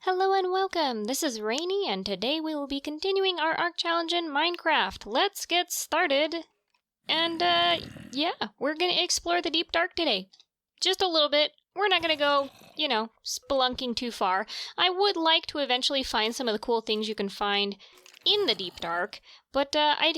Hello and welcome! This is Rainy, and today we will be continuing our Ark Challenge in Minecraft. Let's get started! And, yeah, we're gonna explore the deep dark today. Just a little bit. We're not gonna go, you know, spelunking too far. I would like to eventually find some of the cool things you can find in the deep dark, but, I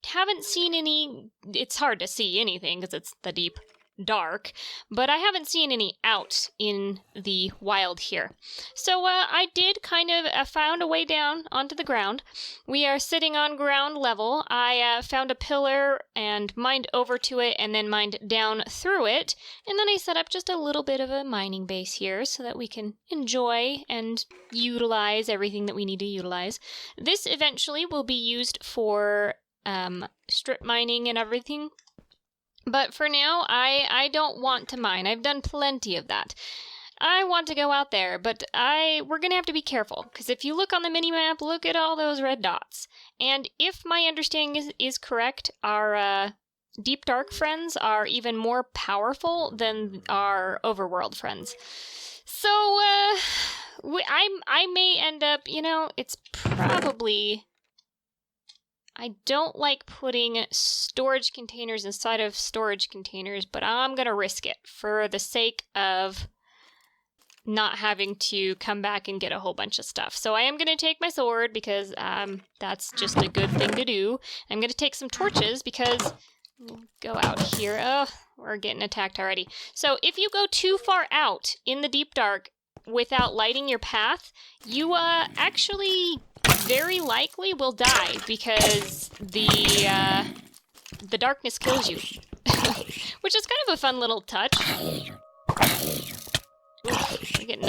haven't seen any... It's hard to see anything, because it's the deep dark, but I haven't seen any out in the wild here. So I did kind of found a way down onto the ground. We are sitting on ground level. I found a pillar and mined over to it and then mined down through it. And then I set up just a little bit of a mining base here so that we can enjoy and utilize everything that we need to utilize. This eventually will be used for strip mining and everything. But for now, I don't want to mine. I've done plenty of that. I want to go out there, but we're going to have to be careful, because if you look on the minimap, look at all those red dots. And if my understanding is correct, our deep dark friends are even more powerful than our overworld friends. So, I may end up, you know, it's probably... I don't like putting storage containers inside of storage containers, but I'm going to risk it for the sake of not having to come back and get a whole bunch of stuff. So I am going to take my sword because that's just a good thing to do. I'm going to take some torches because... Go out here. Oh, we're getting attacked already. So if you go too far out in the deep dark without lighting your path, you actually... very likely will die because the darkness kills you. Which is kind of a fun little touch. Oof, we're getting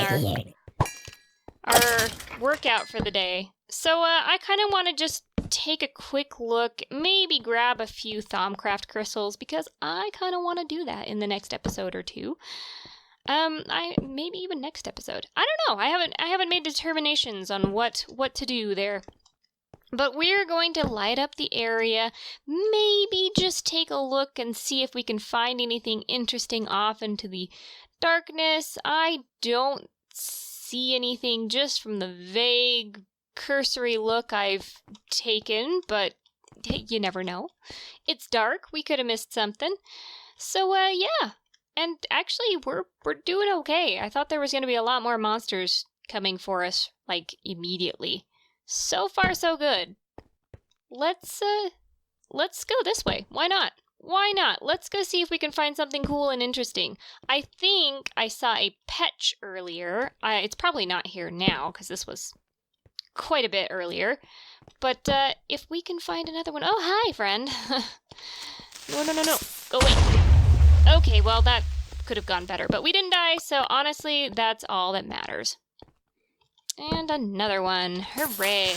our workout for the day. So I kind of want to just take a quick look, maybe grab a few Thaumcraft crystals, because I kind of want to do that in the next episode or two. Maybe even next episode. I don't know. I haven't made determinations on what to do there. But we're going to light up the area, maybe just take a look and see if we can find anything interesting off into the darkness. I don't see anything just from the vague, cursory look I've taken, but hey, you never know. It's dark. We could have missed something. So, yeah. And actually, we're doing okay. I thought there was going to be a lot more monsters coming for us, like, immediately. So far, so good. Let's go this way. Why not? Why not? Let's go see if we can find something cool and interesting. I think I saw a petch earlier. It's probably not here now, because this was quite a bit earlier. But if we can find another one... Oh, hi, friend. No. Go away. Okay, well, that could have gone better, but we didn't die, so honestly, that's all that matters. And another one. Hooray.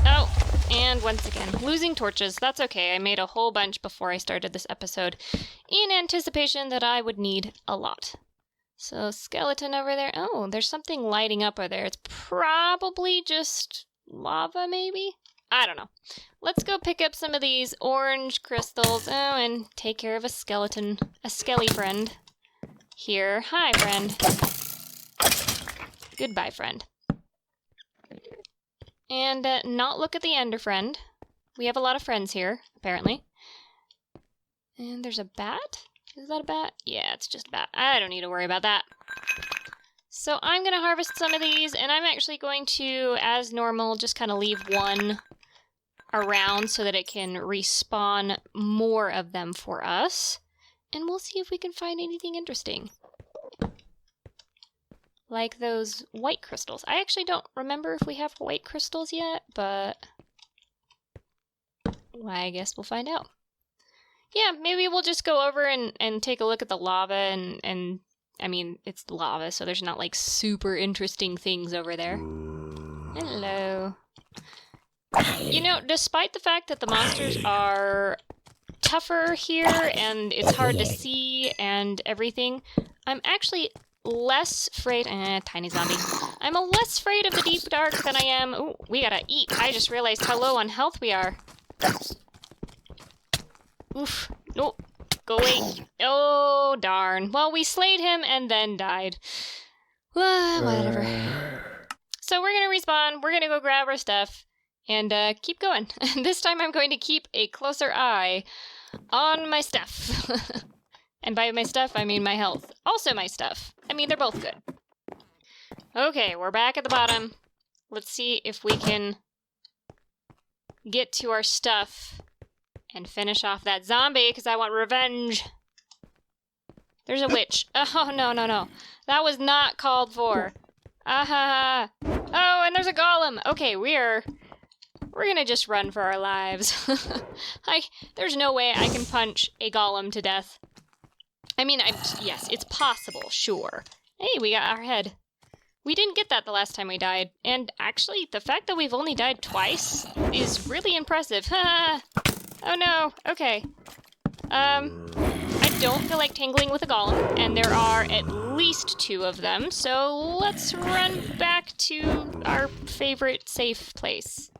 Oh, and once again, losing torches. That's okay. I made a whole bunch before I started this episode in anticipation that I would need a lot. So, skeleton over there. Oh, there's something lighting up over there. It's probably just lava, maybe? I don't know. Let's go pick up some of these orange crystals. Oh, and take care of a skeleton. A skelly friend. Here. Hi, friend. Goodbye, friend. And not look at the ender friend. We have a lot of friends here, apparently. And there's a bat? Is that a bat? Yeah, it's just a bat. I don't need to worry about that. So I'm going to harvest some of these, and I'm actually going to, as normal, just kind of leave one around so that it can respawn more of them for us. And we'll see if we can find anything interesting. Like those white crystals. I actually don't remember if we have white crystals yet, but well, I guess we'll find out. Yeah, maybe we'll just go over and take a look at the lava and I mean, it's lava, so there's not like super interesting things over there. Hello. You know, despite the fact that the monsters are tougher here and it's hard to see and everything, I'm actually less afraid... tiny zombie. I'm less afraid of the deep dark than I am... Ooh, we gotta eat. I just realized how low on health we are. Oof. No. Go away. Oh, darn. Well, we slayed him and then died. Whatever. So we're going to respawn. We're going to go grab our stuff and keep going. This time I'm going to keep a closer eye on my stuff. And by my stuff, I mean my health. Also my stuff. I mean, they're both good. Okay, we're back at the bottom. Let's see if we can get to our stuff and finish off that zombie, because I want revenge. There's a witch. Oh, no, no, no. That was not called for. Ah. Oh, and there's a golem. Okay, we're gonna just run for our lives. There's no way I can punch a golem to death. I mean, yes, it's possible, sure. Hey, we got our head. We didn't get that the last time we died. And actually, the fact that we've only died twice is really impressive. Oh no, okay. I don't feel like tangling with a golem, and there are at least 2 of them, so let's run back to our favorite safe place.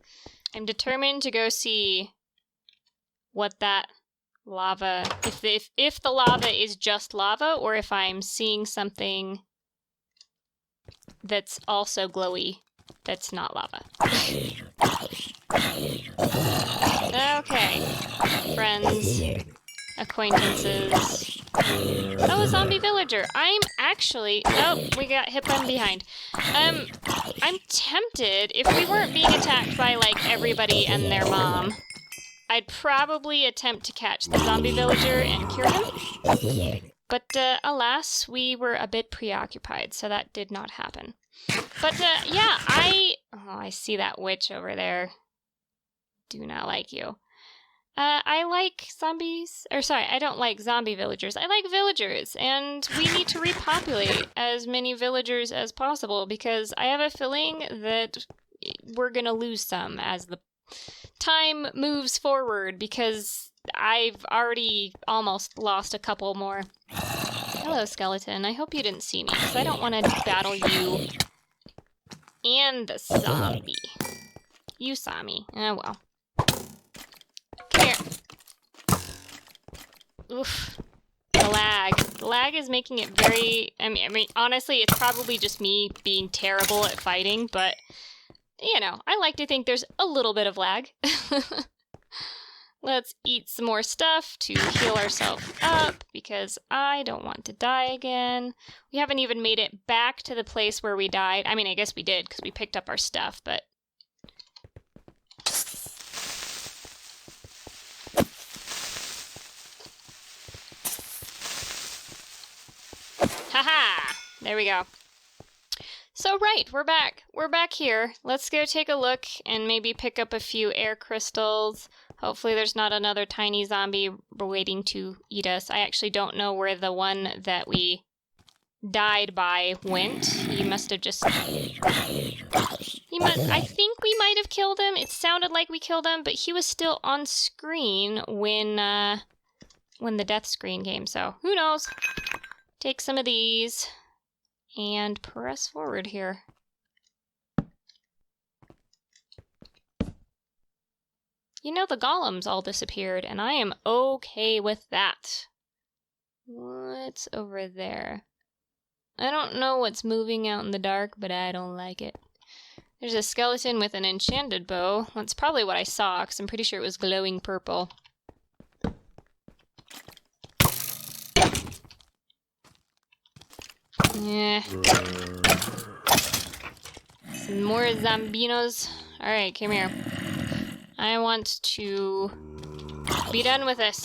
I'm determined to go see what that lava, if the lava is just lava, or if I'm seeing something that's also glowy that's not lava. Okay, friends, acquaintances. Oh, a zombie villager. I'm actually... Oh, we got hit from behind. I'm tempted, if we weren't being attacked by, like, everybody and their mom, I'd probably attempt to catch the zombie villager and cure him. But, alas, we were a bit preoccupied, so that did not happen. But, yeah, I see that witch over there. Do not like you. I like zombies, or sorry, I don't like zombie villagers. I like villagers, and we need to repopulate as many villagers as possible, because I have a feeling that we're gonna lose some as the time moves forward, because I've already almost lost a couple more. Hello, skeleton. I hope you didn't see me, because I don't want to battle you and the zombie. You saw me. Oh, well. Come here. Oof. The lag. The lag is making it very... I mean, honestly, it's probably just me being terrible at fighting, but, you know, I like to think there's a little bit of lag. Let's eat some more stuff to heal ourselves up, because I don't want to die again. We haven't even made it back to the place where we died. I mean, I guess we did, because we picked up our stuff, but... Haha! There we go. So, right, we're back. We're back here. Let's go take a look and maybe pick up a few air crystals. Hopefully there's not another tiny zombie waiting to eat us. I actually don't know where the one that we died by went. He must have just... I think we might have killed him. It sounded like we killed him, but he was still on screen when the death screen came, so who knows? Take some of these and press forward here. You know, the golems all disappeared, and I am okay with that. What's over there? I don't know what's moving out in the dark, but I don't like it. There's a skeleton with an enchanted bow. That's probably what I saw, because I'm pretty sure it was glowing purple. Yeah. Some more zombinos. Alright, come here. I want to be done with this.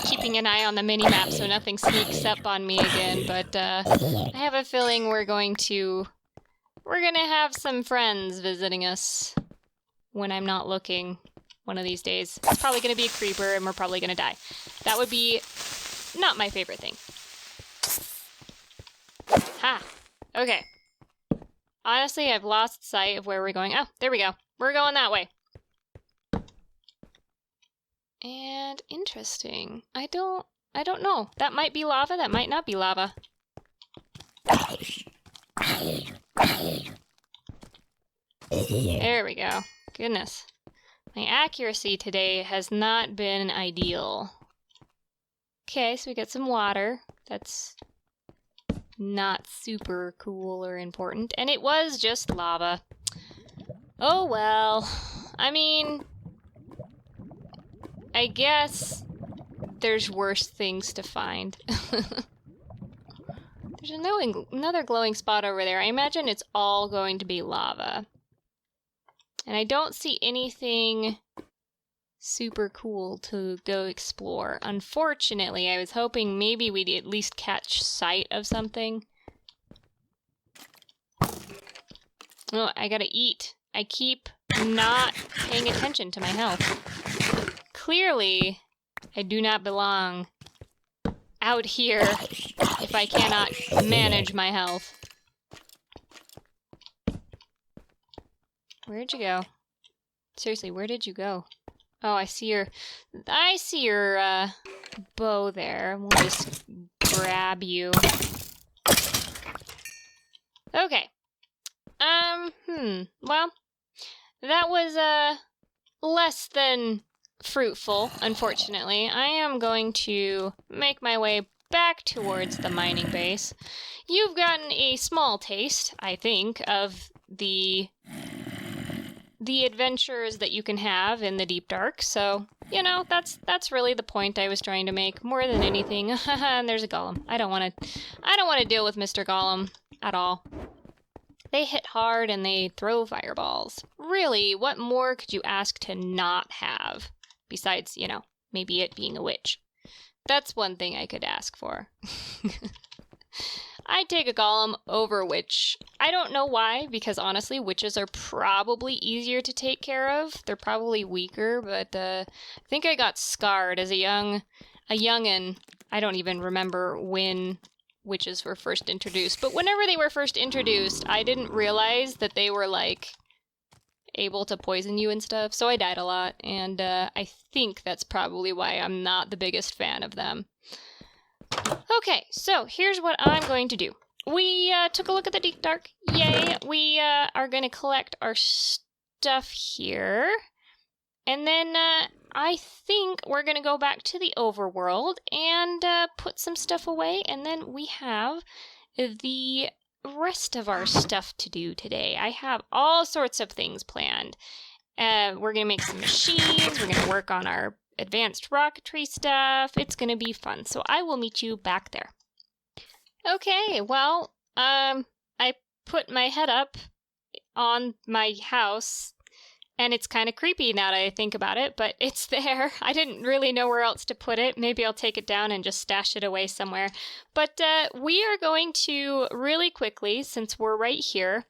Keeping an eye on the mini-map so nothing sneaks up on me again, but I have a feeling we're gonna have some friends visiting us when I'm not looking one of these days. It's probably gonna be a creeper and we're probably gonna die. That would be not my favorite thing. Ha! Okay. Honestly, I've lost sight of where we're going. Oh, there we go. We're going that way. And interesting. I don't know. That might be lava, that might not be lava. There we go. Goodness. My accuracy today has not been ideal. Okay, so we got some water. That's not super cool or important. And it was just lava. Oh well. I mean, I guess there's worse things to find. There's another glowing spot over there. I imagine it's all going to be lava. And I don't see anything super cool to go explore. Unfortunately, I was hoping maybe we'd at least catch sight of something. Oh, I gotta eat. I keep not paying attention to my health. Clearly, I do not belong out here if I cannot manage my health. Where'd you go? Seriously, where did you go? Oh, I see your bow there. We'll just grab you. Okay. Well, that was less than fruitful, unfortunately. I am going to make my way back towards the mining base. You've gotten a small taste, I think, of the adventures that you can have in the deep dark. So, you know, that's really the point I was trying to make more than anything. And there's a golem. I don't want to deal with Mr. Golem at all. They hit hard and they throw fireballs. Really, what more could you ask to not have besides, you know, maybe it being a witch? That's one thing I could ask for. I'd take a golem over a witch. I don't know why, because honestly, witches are probably easier to take care of. They're probably weaker, but I think I got scarred as a youngin'. I don't even remember when witches were first introduced, but whenever they were first introduced, I didn't realize that they were, like, able to poison you and stuff, so I died a lot, and I think that's probably why I'm not the biggest fan of them. Okay, so here's what I'm going to do. We took a look at the deep dark. Yay! We are going to collect our stuff here. And then I think we're going to go back to the overworld and put some stuff away. And then we have the rest of our stuff to do today. I have all sorts of things planned. We're going to make some machines. We're going to work on our advanced rocketry stuff. It's gonna be fun, so I will meet you back there. Okay, well, I put my head up on my house, and it's kind of creepy now that I think about it, but it's there. I didn't really know where else to put it. Maybe I'll take it down and just stash it away somewhere. But we are going to really quickly, since we're right here,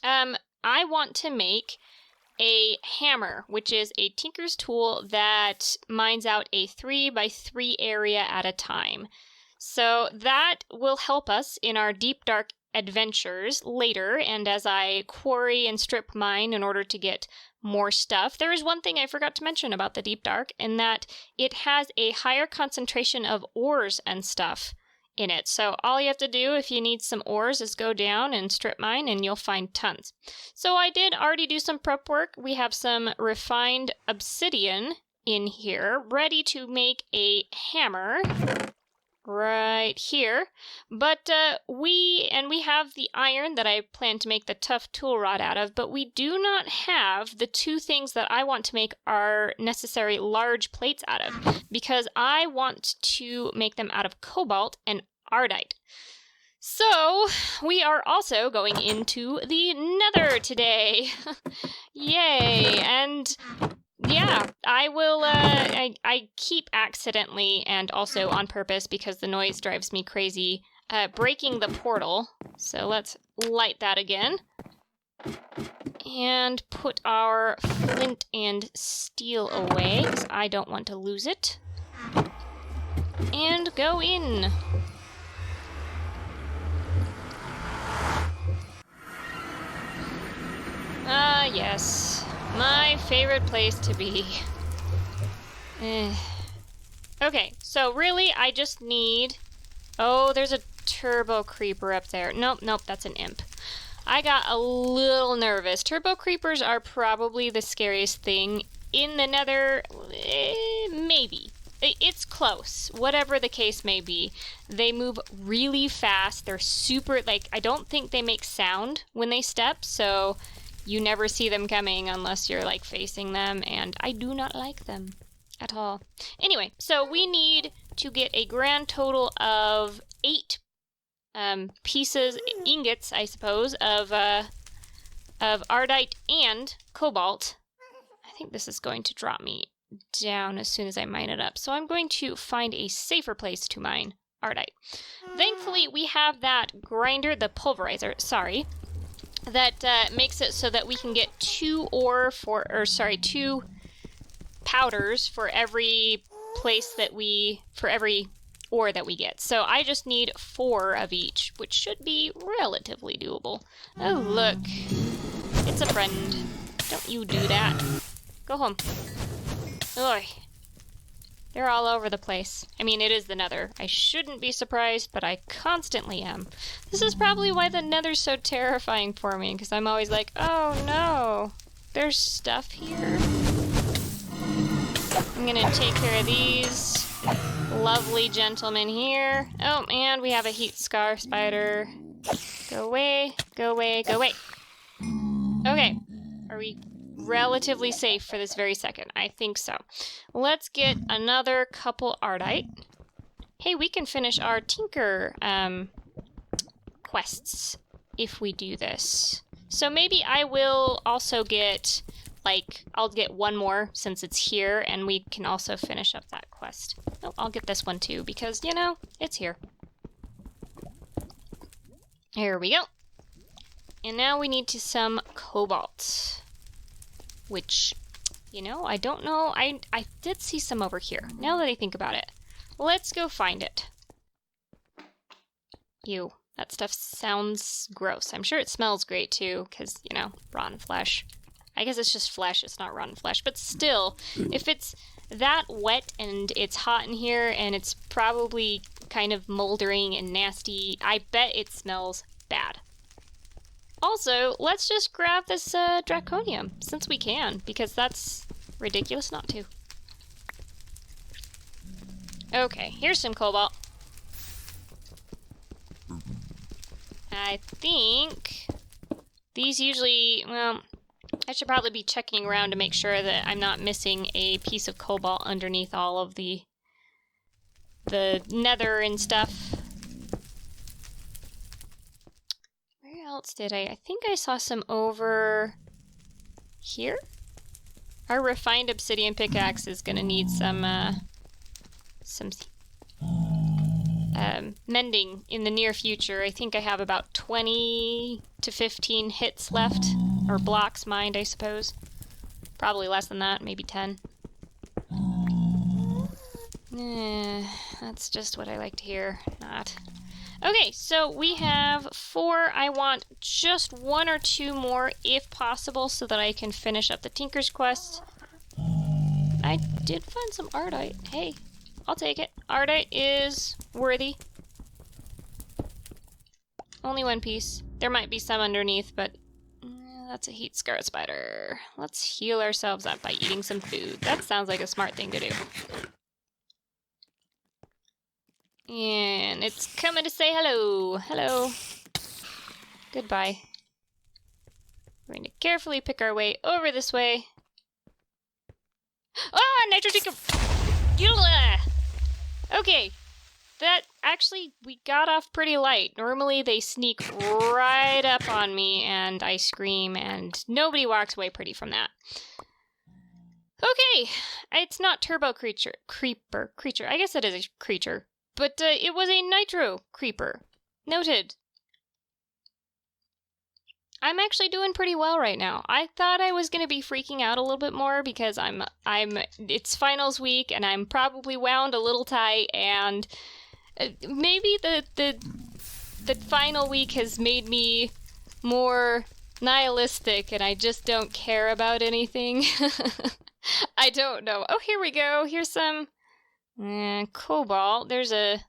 I want to make a hammer, which is a tinker's tool that mines out a 3x3 area at a time. So that will help us in our deep dark adventures later, and as I quarry and strip mine in order to get more stuff. There is one thing I forgot to mention about the deep dark, in that it has a higher concentration of ores and stuff in it. So all you have to do if you need some ores is go down and strip mine and you'll find tons. So I did already do some prep work. We have some refined obsidian in here ready to make a hammer right here. But we have the iron that I plan to make the tough tool rod out of, but we do not have the two things that I want to make our necessary large plates out of, because I want to make them out of cobalt and ardite. So we are also going into the Nether today. Yay! And yeah, I will, I keep accidentally, and also on purpose because the noise drives me crazy, breaking the portal. So let's light that again. And put our flint and steel away, because I don't want to lose it. And go in. Ah, yes. My favorite place to be. Okay, so really I just need... Oh, there's a turbo creeper up there. Nope, that's an imp. I got a little nervous. Turbo creepers are probably the scariest thing in the Nether. Maybe. It's close. Whatever the case may be. They move really fast. They're super, like, I don't think they make sound when they step, so you never see them coming unless you're, like, facing them, and I do not like them at all. Anyway, so we need to get a grand total of 8 pieces, ingots, I suppose, of ardite and cobalt. I think this is going to drop me down as soon as I mine it up. So I'm going to find a safer place to mine ardite. Thankfully, we have that grinder, the pulverizer, sorry, that makes it so that we can get 2 powders for every place that for every ore that we get. So I just need 4 of each, which should be relatively doable. Oh, look. It's a friend. Don't you do that. Go home. Oy. They're all over the place. I mean, it is the Nether. I shouldn't be surprised, but I constantly am. This is probably why the Nether's so terrifying for me, because I'm always like, oh no, there's stuff here. I'm gonna take care of these lovely gentlemen here. Oh, and we have a heat scar spider. Go away, go away, go away. Okay, are we relatively safe for this very second? I think so. Let's get another couple ardite. Hey, we can finish our tinker quests if we do this. So maybe I will also get, like, I'll get 1 more since it's here, and we can also finish up that quest. Oh, I'll get this one too, because, you know, it's here. Here we go. And now we need some cobalt. Which, you know, I don't know. I did see some over here, now that I think about it. Let's go find it. Ew, that stuff sounds gross. I'm sure it smells great too, because, you know, rotten flesh. I guess it's just flesh, it's not rotten flesh. But still, if it's that wet and it's hot in here and it's probably kind of moldering and nasty, I bet it smells bad. Also, let's just grab this draconium, since we can, because that's ridiculous not to. Okay, here's some cobalt. I think these usually, well, I should probably be checking around to make sure that I'm not missing a piece of cobalt underneath all of the nether and stuff. Where else did I think I saw some over here? Our refined obsidian pickaxe is gonna need some mending in the near future. I think I have about 20 to 15 hits left, or blocks mined, I suppose. Probably less than that, maybe 10. That's just what I like to hear. Not. Okay, so we have 4. I want just 1 or 2 more, if possible, so that I can finish up the Tinker's Quest. I did find some ardite. Hey, I'll take it. Ardite is worthy. Only 1 piece. There might be some underneath, but that's a heat scarlet spider. Let's heal ourselves up by eating some food. That sounds like a smart thing to do. And it's coming to say hello. Hello. Goodbye. We're going to carefully pick our way over this way. Ah, nitrogen! Okay. That, actually, we got off pretty light. Normally they sneak right up on me and I scream and nobody walks away pretty from that. Okay. It's not turbo creature. I guess it is a creature. But it was a nitro creeper. Noted. I'm actually doing pretty well right now. I thought I was going to be freaking out a little bit more because it's finals week and I'm probably wound a little tight, and maybe the final week has made me more nihilistic and I just don't care about anything. I don't know. Oh, here we go. Here's some cobalt. There's a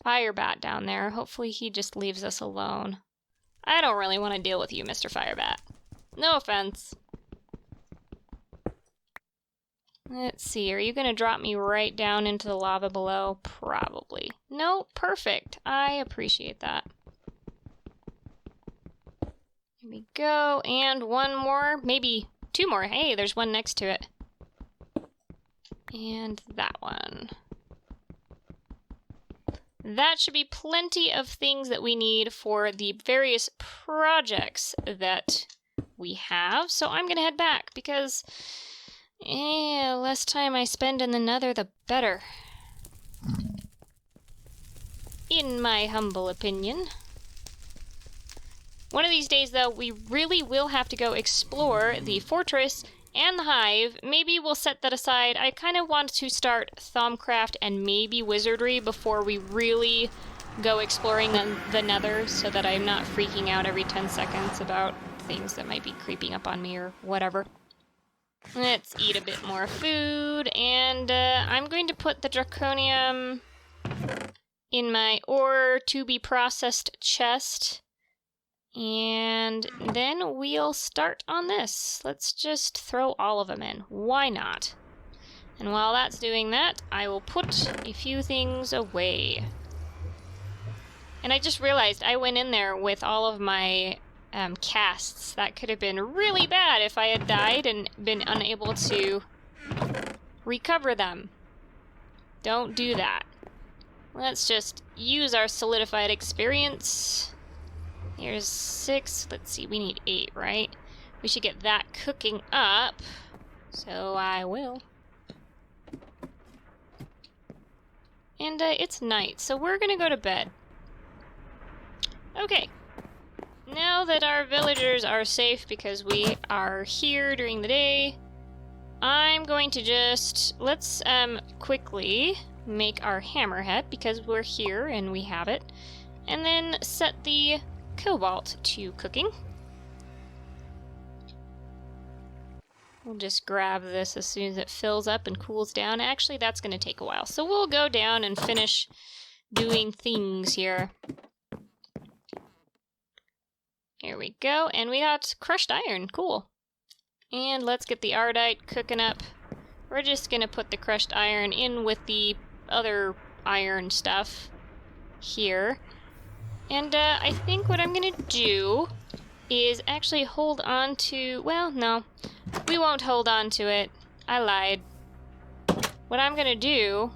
fire bat down there. Hopefully he just leaves us alone. I don't really want to deal with you, Mr. Firebat. No offense. Let's see, are you going to drop me right down into the lava below? Probably. No, perfect. I appreciate that. Here we go, and one more, maybe two more. Hey, there's one next to it. And that one. That should be plenty of things that we need for the various projects that we have. So I'm going to head back because less time I spend in the Nether, the better. In my humble opinion. One of these days, though, we really will have to go explore the fortress and the hive. Maybe we'll set that aside. I kind of want to start Thaumcraft and maybe wizardry before we really go exploring the Nether, so that I'm not freaking out every 10 seconds about things that might be creeping up on me or whatever. Let's eat a bit more food, and I'm going to put the draconium in my ore to be processed chest. And then we'll start on this. Let's just throw all of them in. Why not? And while that's doing that, I will put a few things away. And I just realized I went in there with all of my casts. That could have been really bad if I had died and been unable to recover them. Don't do that. Let's just use our solidified experience. Here's 6. Let's see, we need 8, right? We should get that cooking up. So I will. And it's night, so we're gonna go to bed. Okay. Now that our villagers are safe because we are here during the day, I'm going to just... let's quickly make our hammerhead because we're here and we have it. And then set the cobalt to cooking. We'll just grab this as soon as it fills up and cools down. Actually, that's going to take a while. So we'll go down and finish doing things here. Here we go. And we got crushed iron. Cool. And let's get the ardite cooking up. We're just going to put the crushed iron in with the other iron stuff here. And I think what I'm going to do is actually hold on to... well, no. We won't hold on to it. I lied. What I'm going to do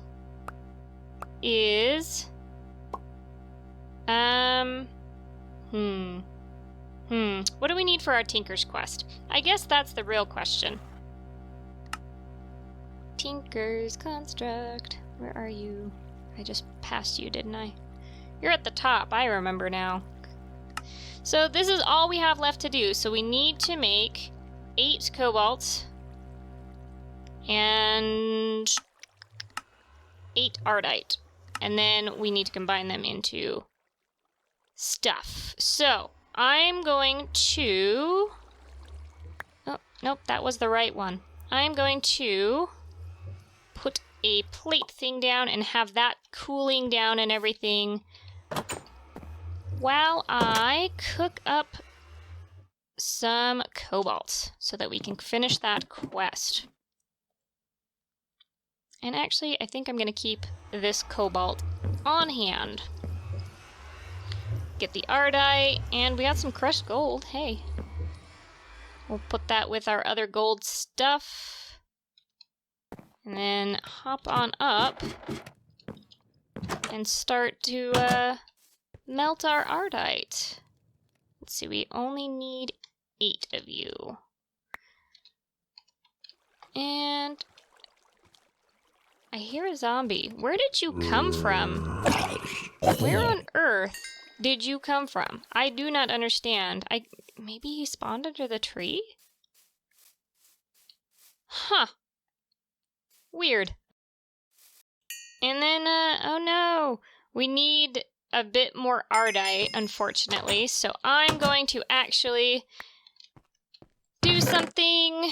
is... what do we need for our Tinker's Quest? I guess that's the real question. Tinker's Construct. Where are you? I just passed you, didn't I? You're at the top, I remember now. So this is all we have left to do. So we need to make 8 cobalt and 8 ardite. And then we need to combine them into stuff. So I'm going to... oh, nope, that was the right one. I'm going to put a plate thing down and have that cooling down and everything while I cook up some cobalt so that we can finish that quest. And actually, I think I'm going to keep this cobalt on hand. Get the ardite, and we got some crushed gold. Hey. We'll put that with our other gold stuff. And then hop on up and start to melt our ardite. Let's see, we only need 8 of you. And I hear a zombie. Where did you come from? Where on earth did you come from? I do not understand. Maybe he spawned under the tree? Huh. Weird. And then, oh no, we need a bit more ardite, unfortunately, so I'm going to actually do something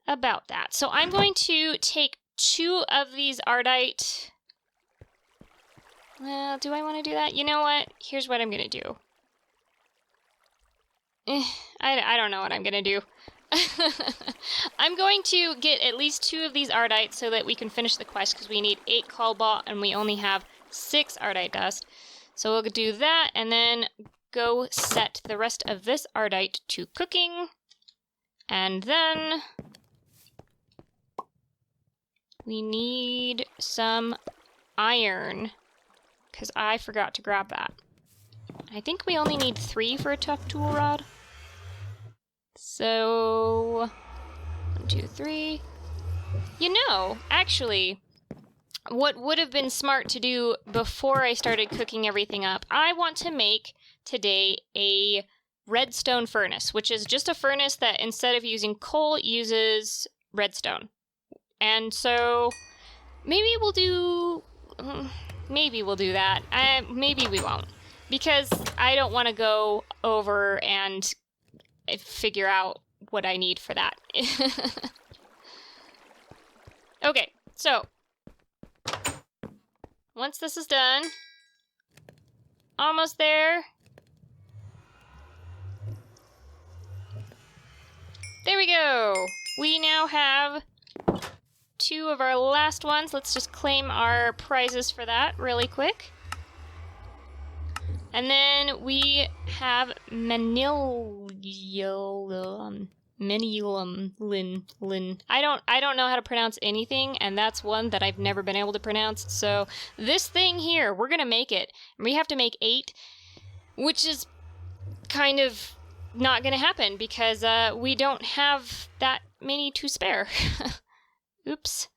about that. So I'm going to take 2 of these ardite. Well, do I want to do that? You know what? Here's what I'm going to do. I don't know what I'm gonna do. I'm going to get at least 2 of these Ardite so that we can finish the quest, because we need 8 cobalt and we only have 6 Ardite dust. So we'll do that and then go set the rest of this Ardite to cooking. And then we need some iron, because I forgot to grab that. I think we only need 3 for a tough tool rod. So 1, 2, 3. You know, actually, what would have been smart to do before I started cooking everything up, I want to make today a redstone furnace, which is just a furnace that instead of using coal, uses redstone. And so maybe we'll do that. Maybe we won't, because I don't want to go over and figure out what I need for that. Okay, so once this is done, almost there. There we go. We now have 2 of our last ones. Let's just claim our prizes for that really quick. And then we have Manilium. I don't know how to pronounce anything, and that's one that I've never been able to pronounce. So this thing here, we're gonna make it. And we have to make 8, which is kind of not gonna happen because we don't have that many to spare. Oops.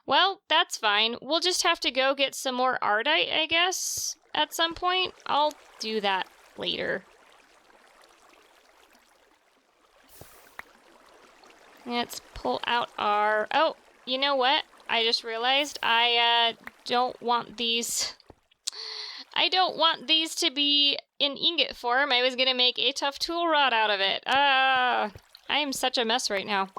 Well, that's fine. We'll just have to go get some more Ardite, I guess, at some point. I'll do that later. Let's pull out our... Oh, you know what? I just realized I don't want these... I don't want these to be in ingot form. I was gonna make a tough tool rod out of it. I am such a mess right now.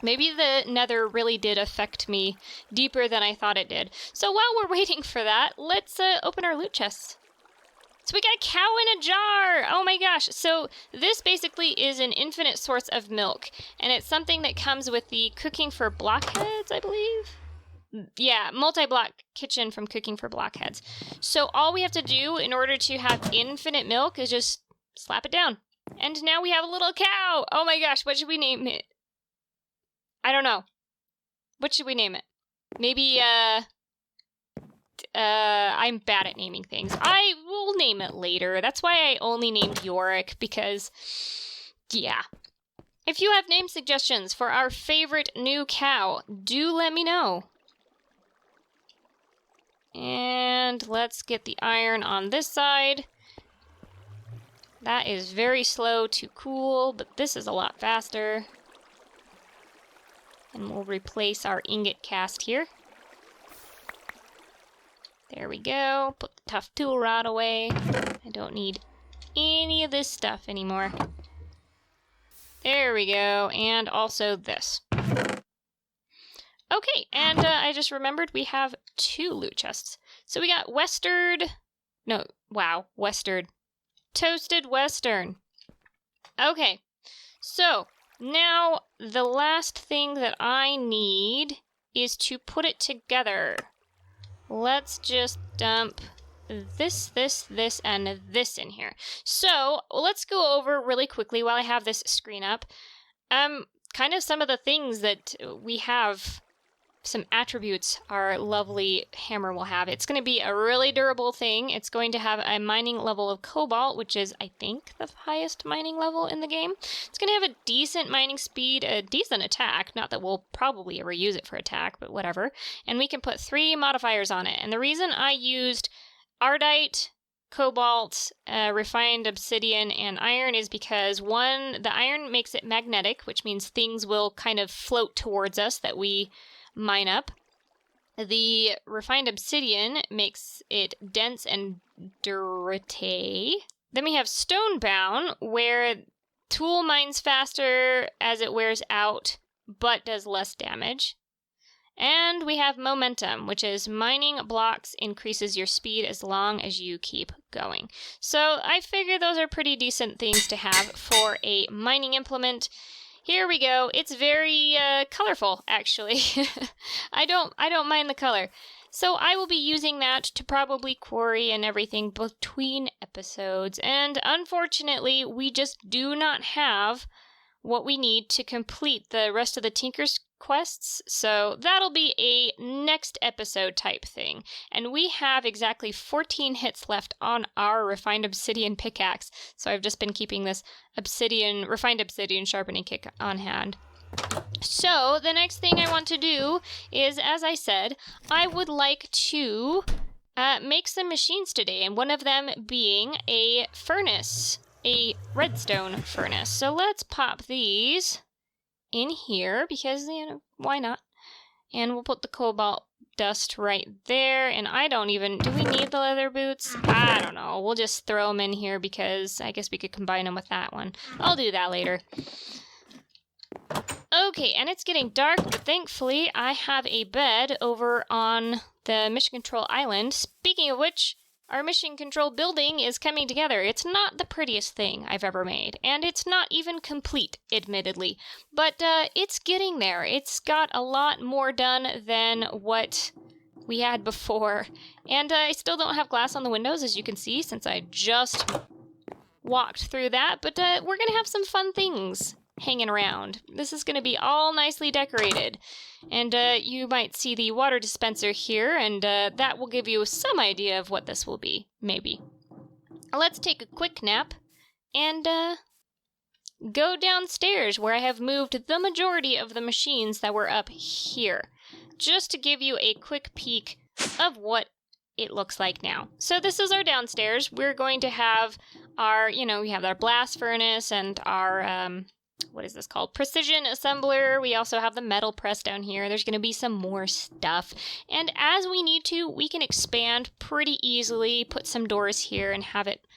Maybe the nether really did affect me deeper than I thought it did. So while we're waiting for that, let's open our loot chests. So we got a cow in a jar! Oh my gosh. So this basically is an infinite source of milk. And it's something that comes with the cooking for blockheads, I believe? Yeah, multi-block kitchen from cooking for blockheads. So all we have to do in order to have infinite milk is just slap it down. And now we have a little cow! Oh my gosh, what should we name it? I don't know. What should we name it? Maybe, I'm bad at naming things. I will name it later. That's why I only named Yorick, because, yeah. If you have name suggestions for our favorite new cow, do let me know. And let's get the iron on this side. That is very slow to cool, but this is a lot faster. And we'll replace our ingot cast here. There we go. Put the tough tool rod away. I don't need any of this stuff anymore. There we go. And also this. Okay, and I just remembered we have 2 loot chests. So we got Toasted Western. Okay, so now the last thing that I need is to put it together. Let's just dump this, and this in here. So let's go over really quickly while I have this screen up. Kind of some of the things that we have, some attributes our lovely hammer will have. It's going to be a really durable thing. It's going to have a mining level of cobalt, which is, I think, the highest mining level in the game. It's going to have a decent mining speed, a decent attack. Not that we'll probably ever use it for attack, but whatever. And we can put 3 modifiers on it. And the reason I used Ardite, cobalt, refined obsidian, and iron is because, 1, the iron makes it magnetic, which means things will kind of float towards us that we mine up. The refined obsidian makes it dense and durite. Then we have stonebound, where tool mines faster as it wears out, but does less damage. And we have momentum, which is mining blocks increases your speed as long as you keep going. So I figure those are pretty decent things to have for a mining implement. Here we go. It's very colorful, actually. I don't mind the color. So I will be using that to probably quarry and everything between episodes. And unfortunately, we just do not have what we need to complete the rest of the Tinker's quests. So that'll be a next episode type thing. And we have exactly 14 hits left on our refined obsidian pickaxe. So I've just been keeping this refined obsidian sharpening kit on hand. So the next thing I want to do is, as I said, I would like to make some machines today, and one of them being a furnace, a redstone furnace. So let's pop these in here because, you know, why not? And we'll put the cobalt dust right there, and do we need the leather boots? I don't know. We'll just throw them in here because I guess we could combine them with that one. I'll do that later. Okay, and it's getting dark, but thankfully I have a bed over on the Mission Control Island. Speaking of which, our Mission Control building is coming together. It's not the prettiest thing I've ever made, and it's not even complete, admittedly. But it's getting there. It's got a lot more done than what we had before. And I still don't have glass on the windows, as you can see, since I just walked through that. But we're going to have some fun things hanging around. This is going to be all nicely decorated. And you might see the water dispenser here, and that will give you some idea of what this will be, maybe. Let's take a quick nap and go downstairs where I have moved the majority of the machines that were up here, just to give you a quick peek of what it looks like now. So this is our downstairs. We're going to have our, we have our blast furnace and our what is this called? Precision assembler. We also have the metal press down here. There's going to be some more stuff. And as we need to, we can expand pretty easily, put some doors here and have it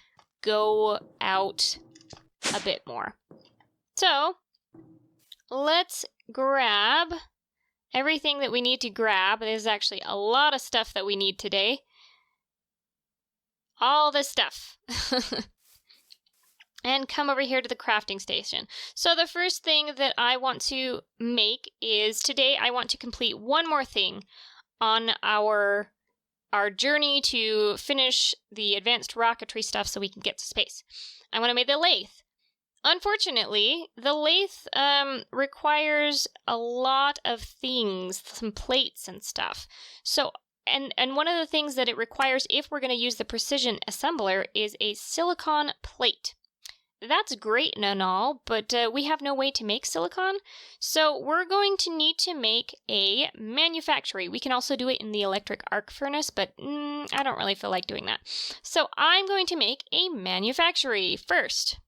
go out a bit more. So let's grab everything that we need to grab. There's actually a lot of stuff that we need today. All this stuff. And come over here to the crafting station. So the first thing that I want to make is today I want to complete one more thing on our journey to finish the advanced rocketry stuff so we can get to space. I want to make the lathe. Unfortunately, the lathe requires a lot of things, some plates and stuff. So and one of the things that it requires if we're going to use the precision assembler is a silicon plate. That's great and all, but we have no way to make silicon, so we're going to need to make a manufactory. We can also do it in the electric arc furnace, but I don't really feel like doing that. So I'm going to make a manufactory first.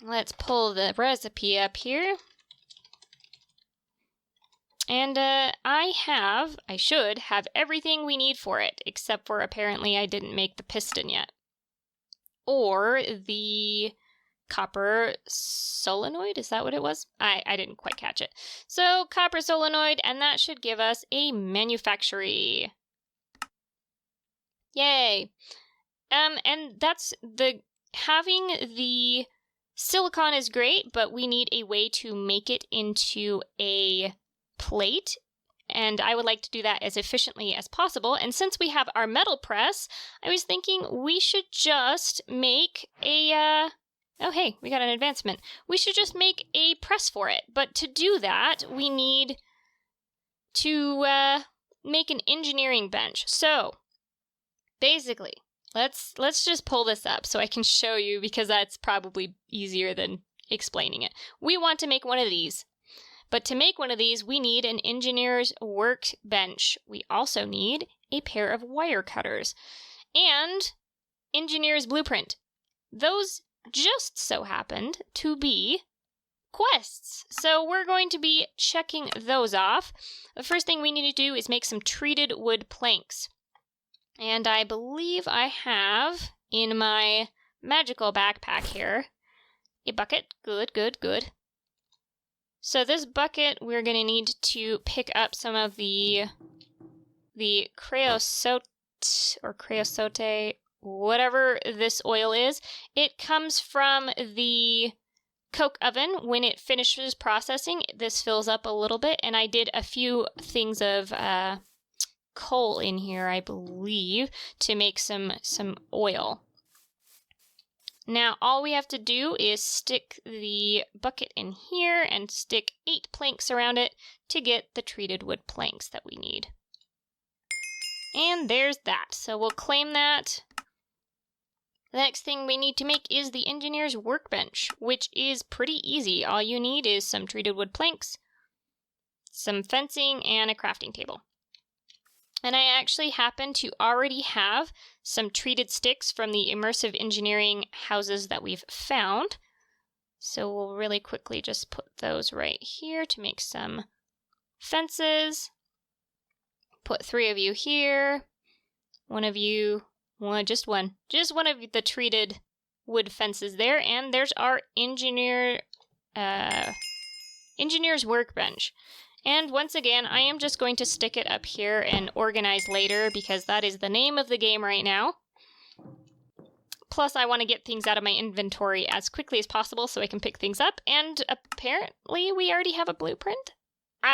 Let's pull the recipe up here. And I should have everything we need for it, except for apparently I didn't make the piston yet. Or the copper solenoid, is that what it was? I didn't quite catch it. So copper solenoid, and that should give us a manufactory. Yay! And that's having the silicon is great, but we need a way to make it into a plate. And I would like to do that as efficiently as possible. And since we have our metal press, I was thinking we should just make a, oh hey, we got an advancement. We should just make a press for it. But to do that, we need to make an engineering bench. So basically, let's just pull this up so I can show you, because that's probably easier than explaining it. We want to make one of these. But to make one of these, we need an engineer's workbench. We also need a pair of wire cutters and engineer's blueprint. Those just so happened to be quests. So we're going to be checking those off. The first thing we need to do is make some treated wood planks. And I believe I have in my magical backpack here a bucket. Good, good, good. So this bucket, we're going to need to pick up some of the creosote, or creosote, whatever this oil is. It comes from the coke oven. When it finishes processing, this fills up a little bit, and I did a few things of coal in here, I believe, to make some oil. Now all we have to do is stick the bucket in here and stick 8 planks around it to get the treated wood planks that we need. And there's that. So we'll claim that. The next thing we need to make is the engineer's workbench, which is pretty easy. All you need is some treated wood planks, some fencing, and a crafting table. And I actually happen to already have some treated sticks from the immersive engineering houses that we've found. So we'll really quickly just put those right here to make some fences. Put 3 of you here. 1 of you, just one of the treated wood fences there. And there's our engineer's workbench. And once again, I am just going to stick it up here and organize later because that is the name of the game right now. Plus, I want to get things out of my inventory as quickly as possible so I can pick things up. And apparently, we already have a blueprint.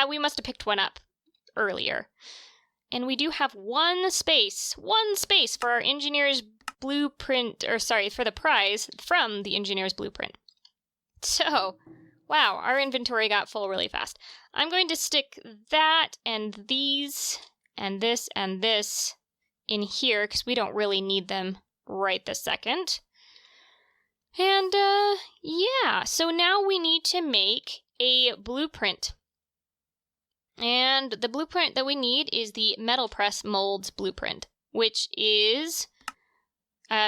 We must have picked one up earlier. And we do have one space for our engineer's blueprint, for the prize from the engineer's blueprint. So, wow, our inventory got full really fast. I'm going to stick that and these and this in here because we don't really need them right this second. And yeah, so now we need to make a blueprint. And the blueprint that we need is the metal press molds blueprint, which is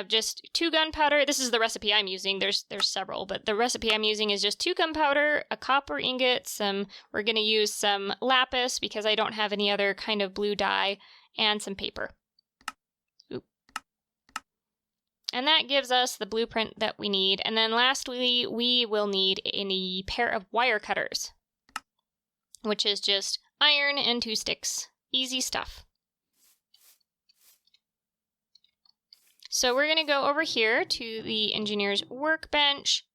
just 2 gunpowder. This is the recipe I'm using. There's several, but the recipe I'm using is just 2 gunpowder, a copper ingot, we're going to use some lapis because I don't have any other kind of blue dye, and some paper. Oop. And that gives us the blueprint that we need. And then lastly, we will need a pair of wire cutters, which is just iron and 2 sticks. Easy stuff. So we're going to go over here to the engineer's workbench,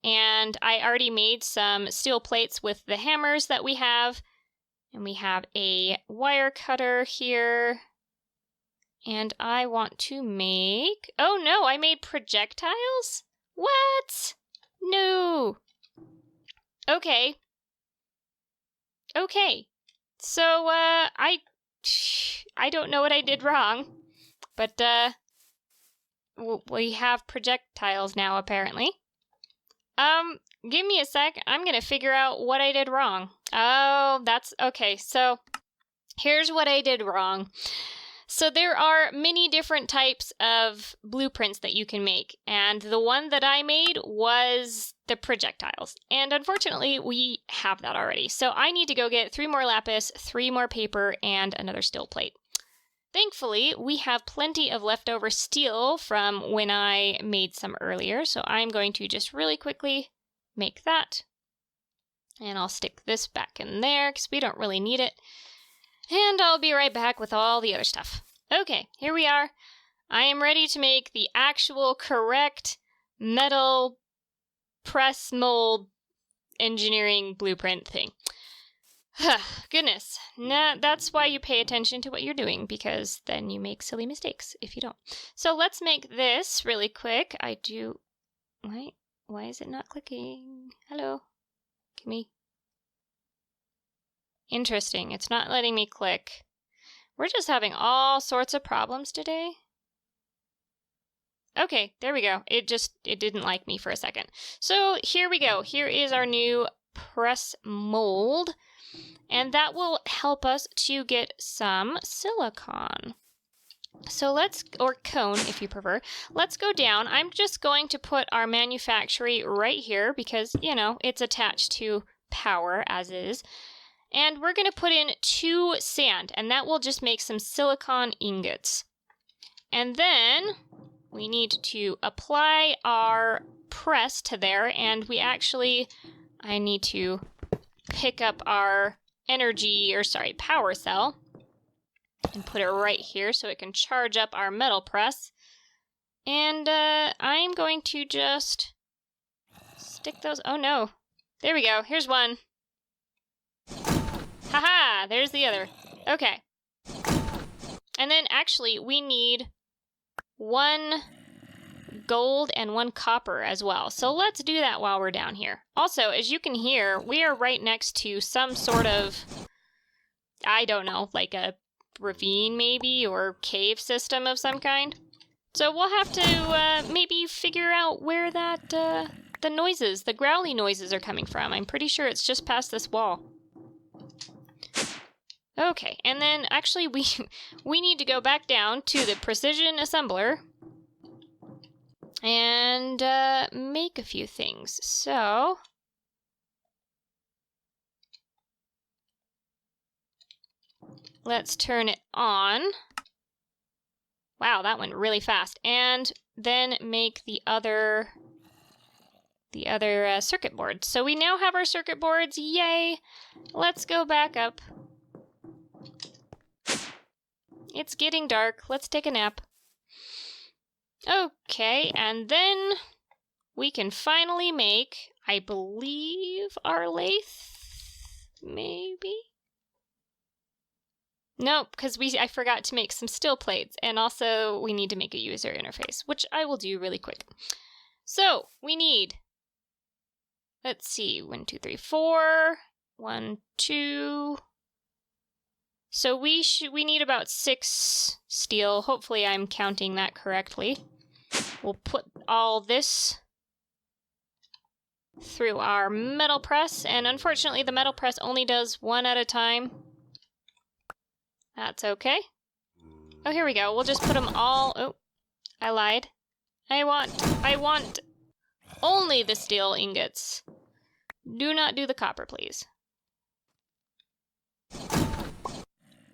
and I already made some steel plates with the hammers that we have, and we have a wire cutter here, and I want to make... Oh no, I made projectiles? What? No. Okay. So, I don't know what I did wrong, but, we have projectiles now, apparently. Give me a sec. I'm gonna figure out what I did wrong. Oh, that's okay. So here's what I did wrong. So there are many different types of blueprints that you can make, and the one that I made was the projectiles. And unfortunately, we have that already. So I need to go get 3 more lapis, 3 more paper, and another steel plate. Thankfully, we have plenty of leftover steel from when I made some earlier, so I'm going to just really quickly make that. And I'll stick this back in there because we don't really need it. And I'll be right back with all the other stuff. Okay, here we are. I am ready to make the actual correct metal press mold engineering blueprint thing. Goodness. Nah, that's why you pay attention to what you're doing, because then you make silly mistakes if you don't. So let's make this really quick. Wait, why is it not clicking? Hello? Give me... Interesting, it's not letting me click. We're just having all sorts of problems today. Okay, there we go. It didn't like me for a second. So here we go. Here is our new press mold. And that will help us to get some silicone. So or cone if you prefer. Let's go down. I'm just going to put our manufactory right here because, you know, it's attached to power as is. And we're going to put in 2 sand, and that will just make some silicone ingots. And then we need to apply our press to there, and I need to pick up our power cell and put it right here so it can charge up our metal press. And I'm going to just stick those. Oh no. There we go. Here's one. Haha, there's the other. Okay. And then actually we need 1 gold and 1 copper as well. So let's do that while we're down here. Also, as you can hear, we are right next to some sort of, I don't know, like a ravine maybe, or cave system of some kind. So we'll have to maybe figure out where that, the noises, the growly noises are coming from. I'm pretty sure it's just past this wall. Okay, and then actually we need to go back down to the precision assembler and make a few things. So let's turn it on. Wow, that went really fast. And then make the other circuit board. So we now have our circuit boards. Yay! Let's go back up. It's getting dark. Let's take a nap. Okay, and then we can finally make, I believe, our lathe? Maybe? Nope, because I forgot to make some steel plates, and also we need to make a user interface, which I will do really quick. So, we need, let's see, 1, 2, 3, 4, 1, 2... So we need about 6 steel. Hopefully I'm counting that correctly. We'll put all this through our metal press, and unfortunately the metal press only does 1 at a time. That's okay. Oh, here we go. We'll just put them all... Oh, I lied. I want only the steel ingots. Do not do the copper, please.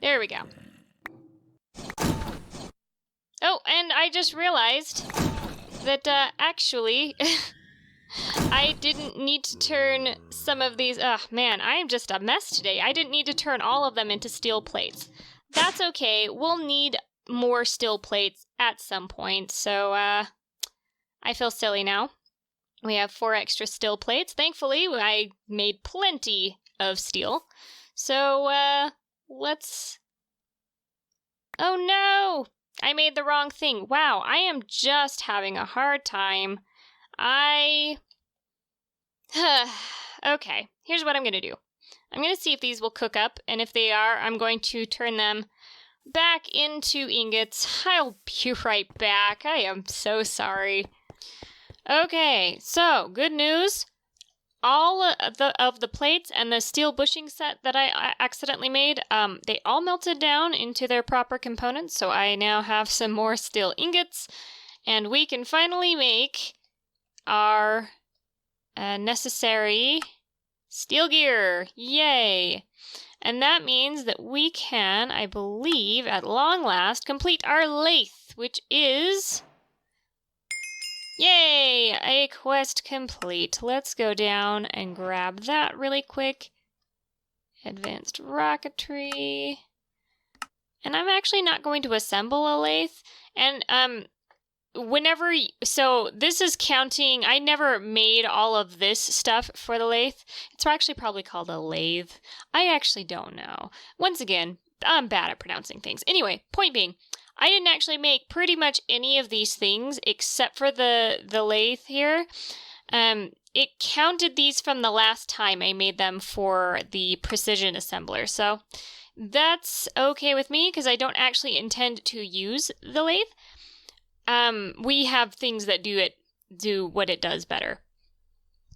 There we go. Oh, and I just realized that actually I didn't need to turn some of these... Oh, man, I am just a mess today. I didn't need to turn all of them into steel plates. That's okay. We'll need more steel plates at some point, so I feel silly now. We have 4 extra steel plates. Thankfully, I made plenty of steel. So, let's... Oh no! I made the wrong thing. Wow, I am just having a hard time. Okay, here's what I'm gonna do. I'm gonna see if these will cook up, and if they are, I'm going to turn them back into ingots. I'll be right back. I am so sorry. Okay, so, good news. All of the plates and the steel bushing set that I accidentally made, they all melted down into their proper components, so I now have some more steel ingots, and we can finally make our necessary steel gear. Yay! And that means that we can, I believe, at long last, complete our lathe, which is... Yay! A quest complete. Let's go down and grab that really quick. Advanced rocketry. And I'm actually not going to assemble a lathe. And, so this is counting, I never made all of this stuff for the lathe. It's actually probably called a lathe. I actually don't know. Once again, I'm bad at pronouncing things. Anyway, point being, I didn't actually make pretty much any of these things except for the lathe here. It counted these from the last time I made them for the precision assembler. So that's okay with me because I don't actually intend to use the lathe. We have things that do what it does better.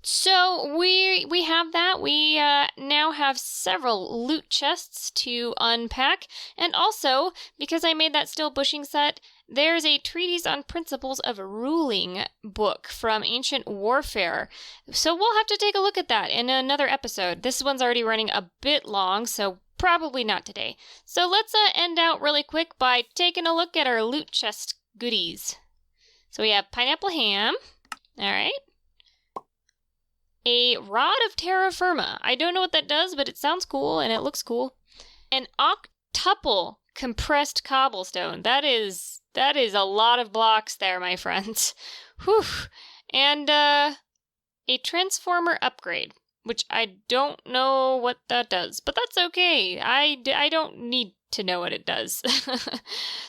So we have that. We now have several loot chests to unpack. And also, because I made that steel bushing set, there's a Treatise on Principles of Ruling book from Ancient Warfare. So we'll have to take a look at that in another episode. This one's already running a bit long, so probably not today. So let's end out really quick by taking a look at our loot chest goodies. So we have pineapple ham. All right. A rod of terra firma. I don't know what that does, but it sounds cool and it looks cool. An octuple compressed cobblestone. That is a lot of blocks there, my friends. Whew. And a transformer upgrade, which I don't know what that does, but that's okay. I don't need to know what it does.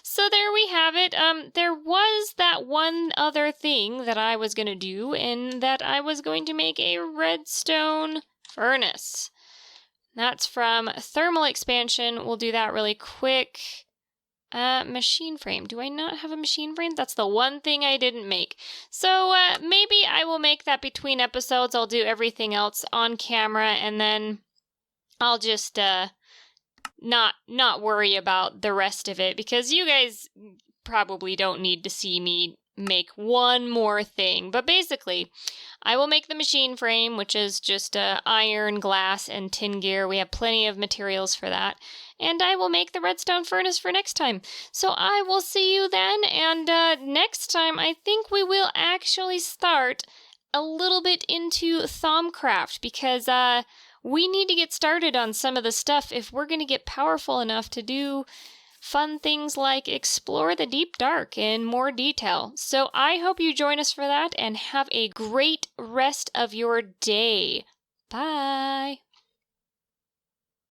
So there we have it. There was that one other thing that I was going to do, and that I was going to make a redstone furnace. That's from thermal expansion. We'll do that really quick. Machine frame. Do I not have a machine frame? That's the one thing I didn't make. So maybe I will make that between episodes. I'll do everything else on camera, and then I'll just not worry about the rest of it, because you guys probably don't need to see me make one more thing. But basically, I will make the machine frame, which is just iron, glass, and tin gear. We have plenty of materials for that. And I will make the redstone furnace for next time. So I will see you then, and next time I think we will actually start a little bit into Thaumcraft, because we need to get started on some of the stuff if we're going to get powerful enough to do fun things like explore the deep dark in more detail. So I hope you join us for that, and have a great rest of your day. Bye!